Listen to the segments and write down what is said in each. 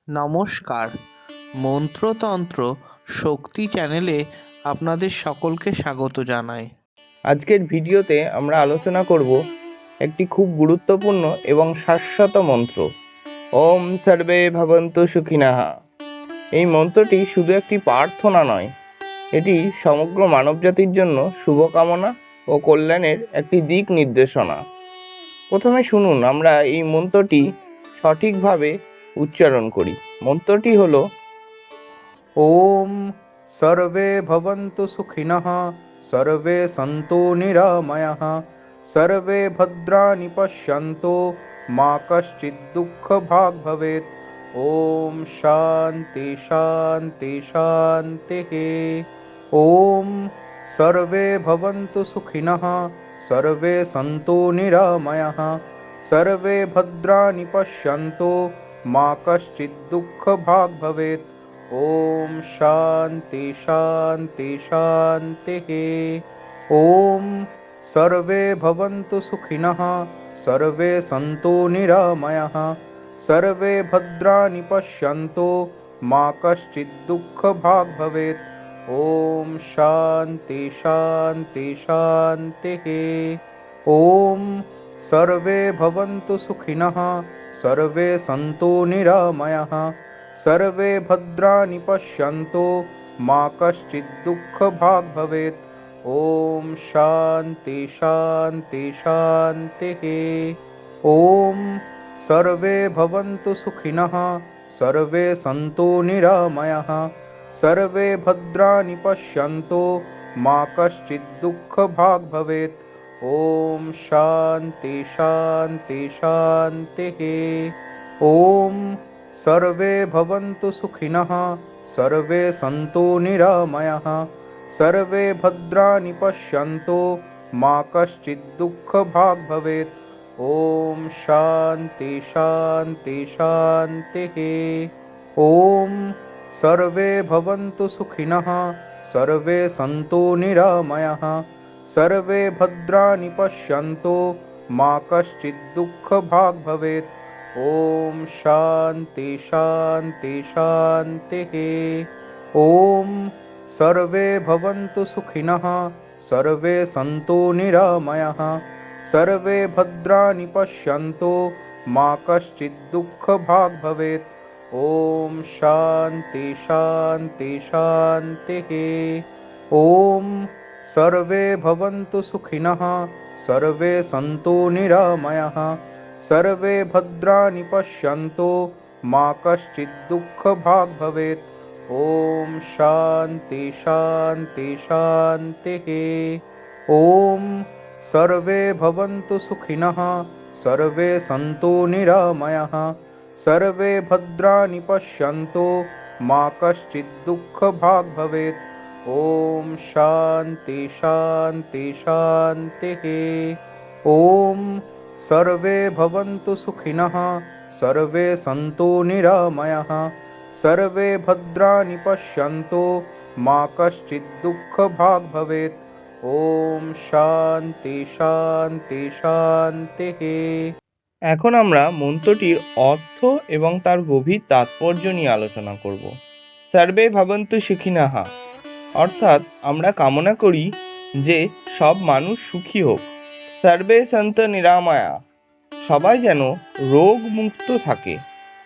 নমস্কার, মন্ত্রতন্ত্র শক্তি চ্যানেলে আপনাদের সকলকে স্বাগত জানাই। আজকের ভিডিওতে আমরা আলোচনা করব একটি খুব গুরুত্বপূর্ণ এবং শাশ্বত মন্ত্র, ওম সর্বে ভবন্তু সুখিনঃ। এই মন্ত্রটি শুধু একটি প্রার্থনা নয়, এটি সমগ্র মানবজাতির জন্য শুভকামনা ও কল্যাণের একটি দিক নির্দেশনা। প্রথমে শুনুন আমরা এই মন্ত্রটি সঠিকভাবে উচ্চারণ করি। মন্ত্রটি হলো ওম সর্বে ভবন্তু সুখিনঃ, সর্বে সন্তু নিরাময়াঃ, সর্বে ভদ্রাণি পশ্যন্তু, মা কশ্চিৎ দুঃখভাগ্ ভবেৎ। ওম শান্তি শান্তি শান্তিঃ। ওম সর্বে ভবন্তু সুখিনঃ, সর্বে সন্তু নিরাময়াঃ, সর্বে ভদ্রাণি পশ্যন্তু, মা কশ্চিৎ দুঃখভাগ্ ভবেৎ। ওম শান্তি শান্তি শান্তিঃ। ওম সর্বে ভবন্তু সুখিনঃ, সর্বে সন্তু নিরাময়াঃ, সর্বে ভদ্রাণি পশ্যন্তু, মা কশ্চিৎ দুঃখভাগ্ ভবেৎ। ওম শান্তি শান্তি শান্তিঃ। ওম সর্বে ভবন্তু সুখিনঃ, সর্বে সন্তু নিরাময়াঃ, সর্বে ভদ্রাণি পশ্যন্তু, মা কশ্চিৎ দুঃখভাগ্ ভবেৎ। ওম শান্তি শান্তি শান্তিঃ। ওম সর্বে ভবন্তু সুখিনঃ, সর্বে সন্তু নিরাময়াঃ, সর্বে ভদ্রাণি পশ্যন্তু, মা কশ্চিৎ দুঃখভাগ্ ভবেৎ। ওম শান্তি শান্তি শান্তিঃ। ওম সর্বে ভবন্তু সুখিনঃ, সর্বে সন্তু নিরাময়াঃ, সর্বে ভদ্রাণি পশ্যন্তু, মা কশ্চিৎ দুঃখভাগ্ ভবেৎ। ওম শান্তি শান্তি শান্তিঃ। ওম সর্বে ভবন্তু সুখিনঃ, সর্বে সন্তু নিরাময়াঃ, সর্বে ভদ্রাণি পশ্যন্তু, মা কশ্চিৎ দুঃখভাগ্ ভবেৎ। ওম শান্তি শান্তি শান্তিঃ। ওম সর্বে ভবন্তু সুখিনঃ, সর্বে সন্তু নিরাময়াঃ, সর্বে ভদ্রাণি পশ্যন্তু, মা কশ্চিৎ দুঃখভাগ্ ভবেৎ। ওম শান্তি শান্তি শান্তিঃ। ওম সর্বে ভবন্তু সুখিনঃ, সর্বে সন্তু নিরাময়াঃ, সর্বে ভদ্রাণি পশ্যন্তু, মা কশ্চিৎ দুঃখভাগ্ ভবেৎ। ওম শান্তি শান্তি শান্তিঃ। ওম সর্বে ভবন্তু সুখিনঃ, সর্বে সন্তু নিরাময়াঃ, সর্বে ভদ্রাণি পশ্যন্তু, মা কশ্চিৎ দুঃখভাগ্ ভবেৎ। ওম শান্তি শান্তি শান্তিঃ। ওম সর্বে ভবন্তু সুখিনঃ, সর্বে সন্তু নিরাময়াঃ, সর্বে ভদ্রাণি পশ্যন্তু, মা কশ্চিৎ দুঃখভাগ্ ভবেৎ। ওম শান্তি শান্তি শান্তিঃ। এখন আমরা মন্ত্রটির অর্থ এবং তার গভীর তাৎপর্য নিয়ে আলোচনা করব। সর্বে ভবন্তু সুখিনঃ অর্থাৎ আমরা কামনা করি যে সব মানুষ সুখী হোক। সর্বে সন্তু নিরাময়াঃ সবাই যেন রোগ মুক্ত থাকে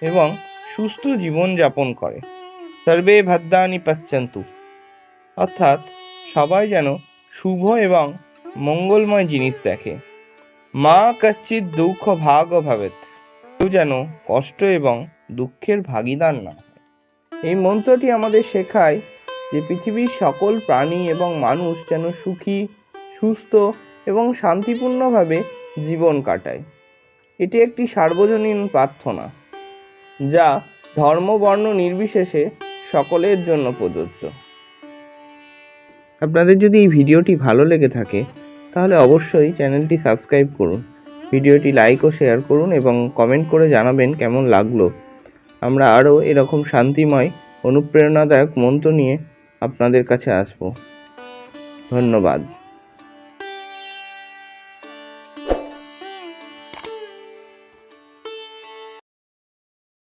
এবং সুস্থ জীবন যাপন করে। সর্বে ভদ্রাণি পশ্যন্তু অর্থাৎ সবাই যেন শুভ এবং মঙ্গলময় জিনিস দেখে। মা কশ্চিৎ দুঃখভাগ্ ভবেৎ কেউ যেন কষ্ট এবং দুঃখের ভাগীদার না হয়। এই মন্ত্রটি আমাদের শেখায় যে পৃথিবীর সকল প্রাণী এবং মানুষ যেন সুখী, সুস্থ এবং শান্তিপূর্ণভাবে জীবন কাটায়। এটি একটি সার্বজনীন প্রার্থনা যা ধর্ম বর্ণ নির্বিশেষে সকলের জন্য প্রযোজ্য। আপনাদের যদি এই ভিডিওটি ভালো লেগে থাকে তাহলে অবশ্যই চ্যানেলটি সাবস্ক্রাইব করুন, ভিডিওটি লাইক ও শেয়ার করুন এবং কমেন্ট করে জানাবেন কেমন লাগলো। আমরা আরও এরকম শান্তিময় অনুপ্রেরণাদায়ক মন্ত্র নিয়ে আপনাদের কাছে আসব। ধন্যবাদ।